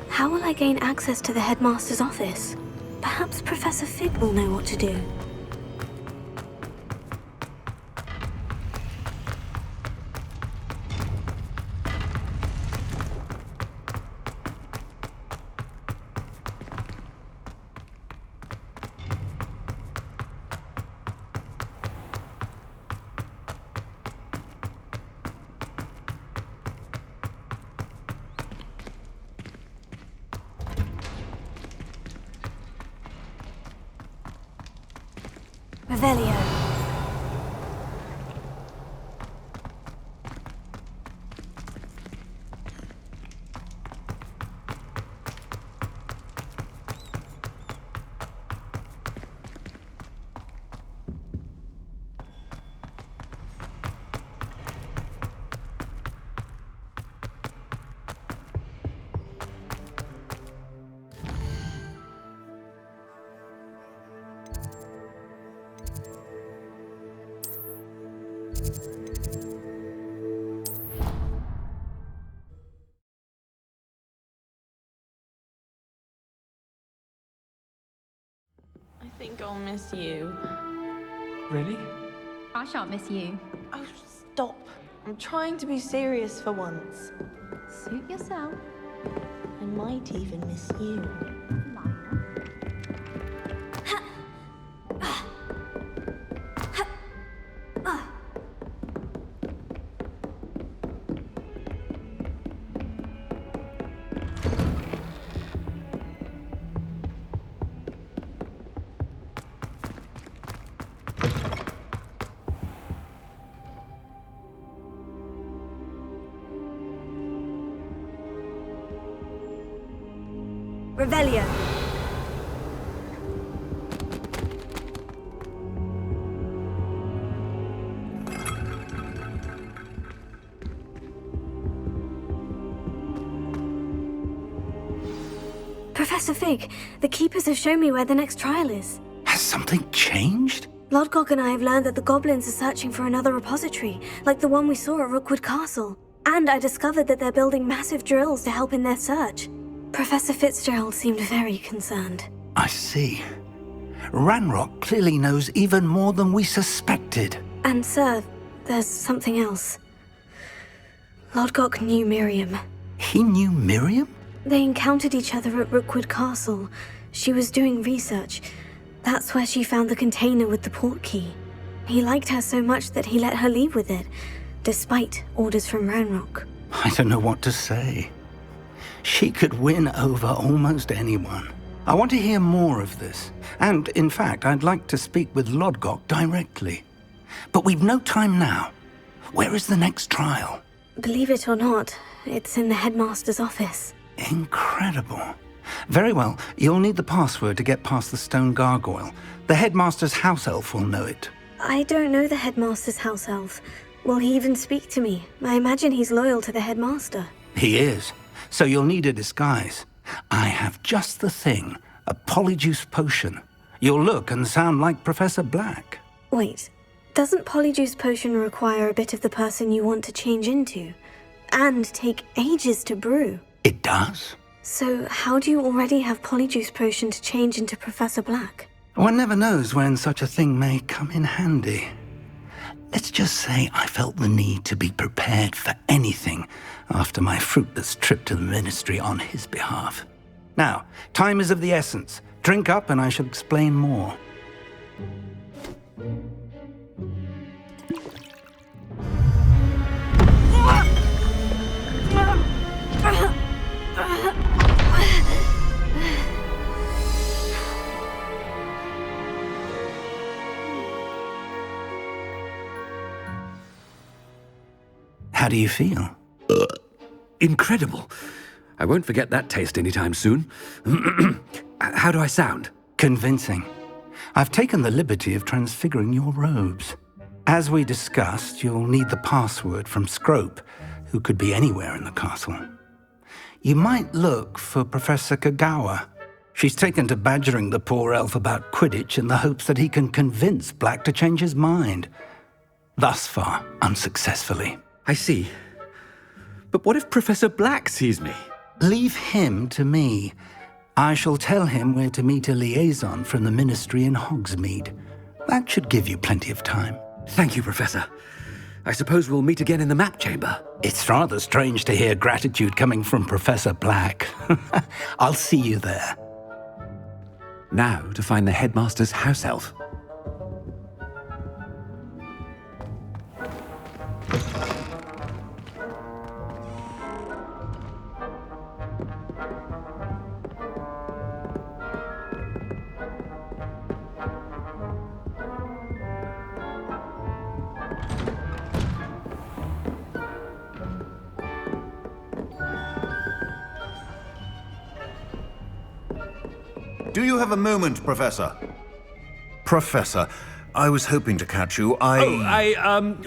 How will I gain access to the headmaster's office? Perhaps Professor Fig will know what to do. Revelio. I think I'll miss you. Really? I shan't miss you. Oh, stop. I'm trying to be serious for once. Suit yourself. I might even miss you. Revelio. Professor Fig, the Keepers have shown me where the next trial is. Has something changed? Lodgok and I have learned that the goblins are searching for another repository, like the one we saw at Rookwood Castle. And I discovered that they're building massive drills to help in their search. Professor Fitzgerald seemed very concerned. I see. Ranrock clearly knows even more than we suspected. And sir, there's something else. Lodgok knew Miriam. He knew Miriam? They encountered each other at Rookwood Castle. She was doing research. That's where she found the container with the port key. He liked her so much that he let her leave with it, despite orders from Ranrock. I don't know what to say. She could win over almost anyone. I want to hear more of this. And, in fact, I'd like to speak with Lodgok directly. But we've no time now. Where is the next trial? Believe it or not, it's in the headmaster's office. Incredible. Very well, you'll need the password to get past the stone gargoyle. The headmaster's house elf will know it. I don't know the headmaster's house elf. Will he even speak to me? I imagine he's loyal to the headmaster. He is. So you'll need a disguise. I have just the thing, a Polyjuice potion. You'll look and sound like Professor Black. Wait, doesn't Polyjuice potion require a bit of the person you want to change into? And take ages to brew? It does. So how do you already have Polyjuice potion to change into Professor Black? One never knows when such a thing may come in handy. Let's just say I felt the need to be prepared for anything after my fruitless trip to the ministry on his behalf. Now, time is of the essence. Drink up and I shall explain more. How do you feel? Incredible. I won't forget that taste anytime soon. How do I sound? Convincing. I've taken the liberty of transfiguring your robes. As we discussed, you'll need the password from Scrope, who could be anywhere in the castle. You might look for Professor Kagawa. She's taken to badgering the poor elf about Quidditch in the hopes that he can convince Black to change his mind. Thus far, unsuccessfully. I see. But what if Professor Black sees me? Leave him to me. I shall tell him where to meet a liaison from the Ministry in Hogsmeade. That should give you plenty of time. Thank you, Professor. I suppose we'll meet again in the map chamber. It's rather strange to hear gratitude coming from Professor Black. I'll see you there. Now to find the headmaster's house elf. Do you have a moment, Professor? Professor, I was hoping to catch you.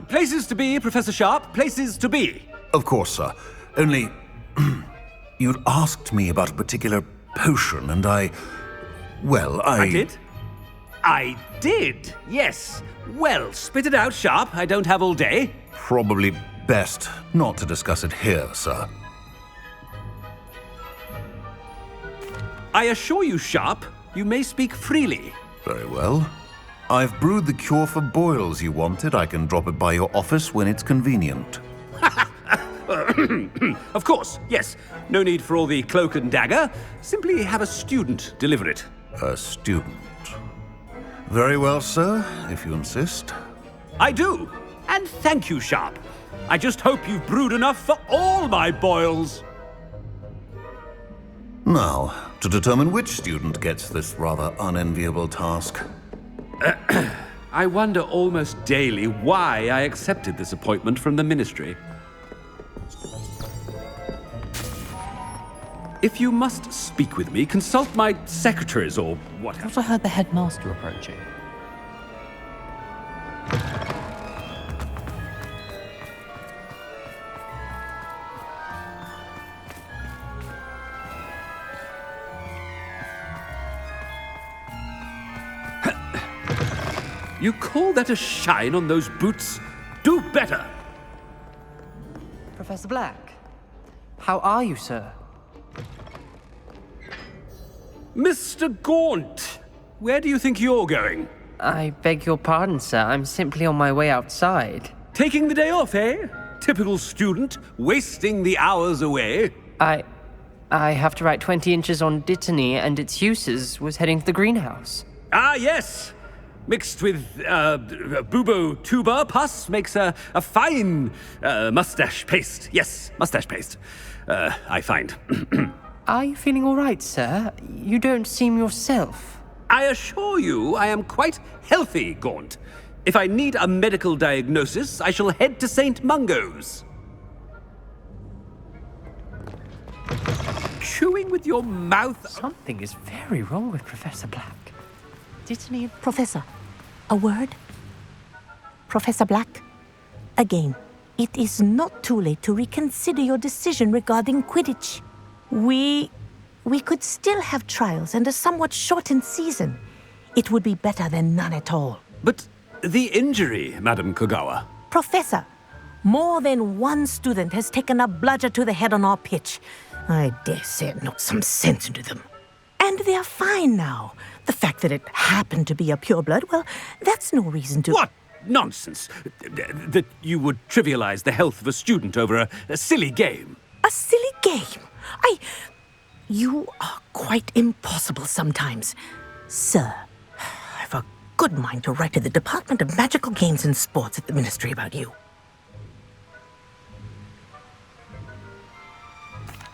Places to be, Professor Sharp, places to be. Of course, sir. Only, you'd asked me about a particular potion, and I did? I did, yes. Well, spit it out, Sharp. I don't have all day. Probably best not to discuss it here, sir. I assure you, Sharp, you may speak freely. Very well. I've brewed the cure for boils you wanted. I can drop it by your office when it's convenient. Of course, yes. No need for all the cloak and dagger. Simply have a student deliver it. A student. Very well, sir, if you insist. I do. And thank you, Sharp. I just hope you've brewed enough for all my boils. Now, to determine which student gets this rather unenviable task. I wonder almost daily why I accepted this appointment from the Ministry. If you must speak with me, consult my secretaries or whatever. I also heard the headmaster approaching. You call that a shine on those boots? Do better! Professor Black, how are you, sir? Mr. Gaunt, where do you think you're going? I beg your pardon, sir. I'm simply on my way outside. Taking the day off, eh? Typical student, wasting the hours away. I have to write 20 inches on Dittany and its uses. Was heading to the greenhouse. Ah, yes! Mixed with bubo tuber pus makes a fine mustache paste. Yes, mustache paste. I find. Are you feeling all right, sir? You don't seem yourself. I assure you I am quite healthy, Gaunt. If I need a medical diagnosis, I shall head to St. Mungo's. Chewing with your mouth... Something is very wrong with Professor Black. Dittany... Professor, a word? Professor Black, again, it is not too late to reconsider your decision regarding Quidditch. We could still have trials and a somewhat shortened season. It would be better than none at all. But the injury, Madam Kogawa. Professor, more than one student has taken a bludger to the head on our pitch. I dare say it knocked some sense into them. And they're fine now. The fact that it happened to be a pureblood, well, that's no reason to... What nonsense! That you would trivialize the health of a student over a silly game. A silly game? You are quite impossible sometimes. Sir, I've a good mind to write to the Department of Magical Games and Sports at the Ministry about you.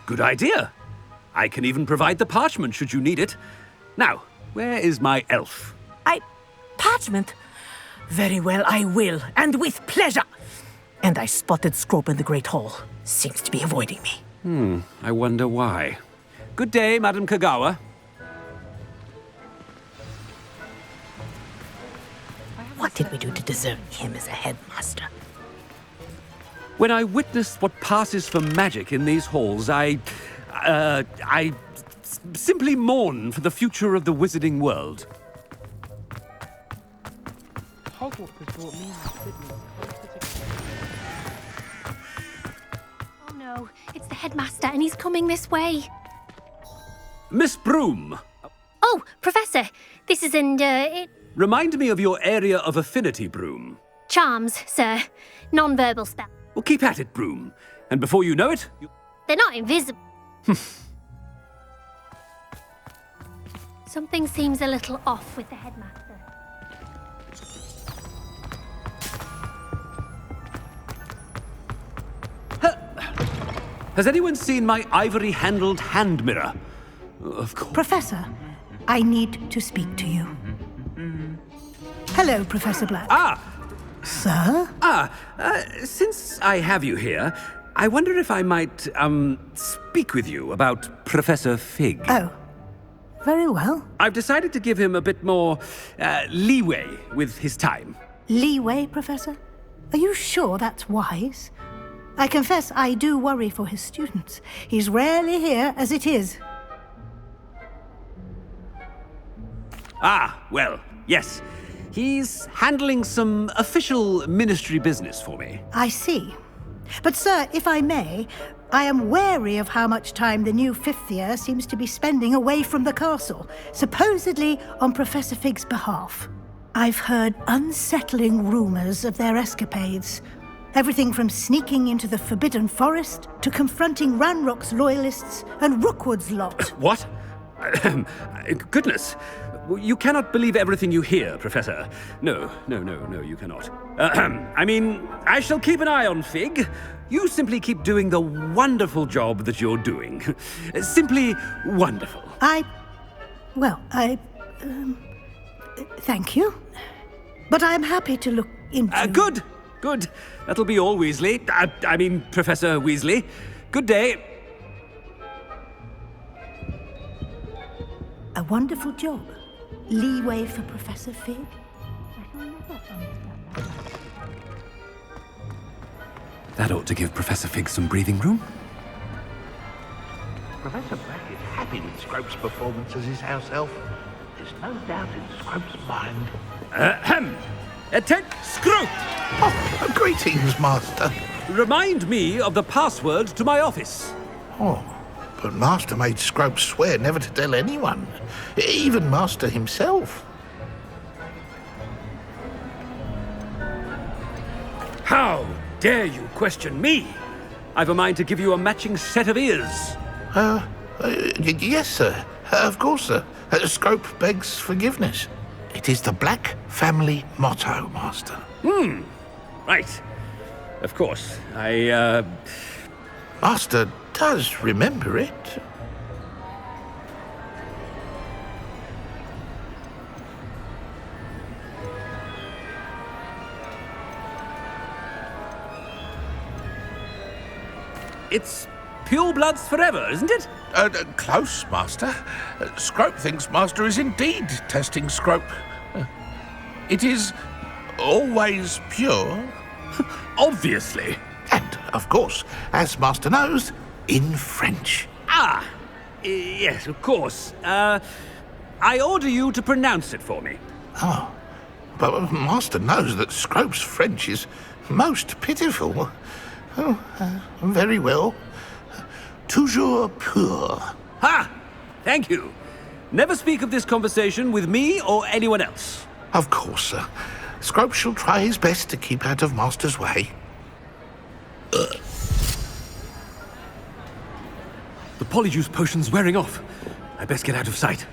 Good idea. I can even provide the parchment should you need it. Now, where is my elf? Parchment? Very well, I will, and with pleasure. And I spotted Scrope in the Great Hall. Seems to be avoiding me. I wonder why. Good day, Madam Kogawa. What did we do to deserve him as a headmaster? When I witness what passes for magic in these halls, I simply mourn for the future of the wizarding world. Hogwarts has brought me Oh no, it's the headmaster and he's coming this way. Miss Broom, Oh, Professor, this is remind me of your area of affinity, Broom. charms, sir. Non-verbal spell. Well, keep at it, Broom. And before you know it, They're not invisible. Something seems a little off with the headmaster. Has anyone seen my ivory-handled hand mirror? Of course. Professor, I need to speak to you. Hello, Professor Black. Ah! Sir? Since I have you here, I wonder if I might, speak with you about Professor Fig. Oh, very well. I've decided to give him a bit more, leeway with his time. Leeway, Professor? Are you sure that's wise? I confess I do worry for his students. He's rarely here as it is. Ah, well, yes. He's handling some official ministry business for me. I see. But, sir, if I may, I am wary of how much time the new fifth year seems to be spending away from the castle, supposedly on Professor Fig's behalf. I've heard unsettling rumors of their escapades. Everything from sneaking into the Forbidden Forest to confronting Ranrock's loyalists and Rookwood's lot. What? Goodness. You cannot believe everything you hear, Professor. No, you cannot. I mean, I shall keep an eye on Fig. You simply keep doing the wonderful job that you're doing. Simply wonderful. Thank you. But I'm happy to look into... Good. That'll be all, Weasley. I mean, Professor Weasley. Good day. A wonderful job. Leeway for Professor Fig. That ought to give Professor Fig some breathing room. Professor Black is happy with Scrope's performance as his house elf. There's no doubt in Scrope's mind. Ted Scrope! Oh, greetings, Master. Remind me of the password to my office. Oh, but Master made Scrope swear never to tell anyone, even Master himself. How dare you question me? I've a mind to give you a matching set of ears. Yes, sir. Of course, sir. Scrope begs forgiveness. It is the Black family motto, Master. Right. Of course. Master does remember it. It's pure bloods forever, isn't it? Close, Master. Scrope thinks Master is indeed testing Scrope. It is always pure. Obviously. And, of course, as Master knows, in French. Yes, of course. I order you to pronounce it for me. Oh, but Master knows that Scrope's French is most pitiful. Oh, very well. Toujours pur. Ha! Thank you. Never speak of this conversation with me or anyone else. Of course, sir. Scrope shall try his best to keep out of Master's way. The Polyjuice potion's wearing off. I best get out of sight.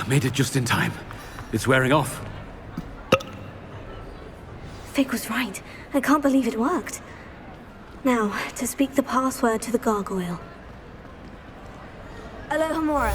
Made it just in time. It's wearing off. Fig was right. I can't believe it worked. Now, to speak the password to the gargoyle. Alohomora.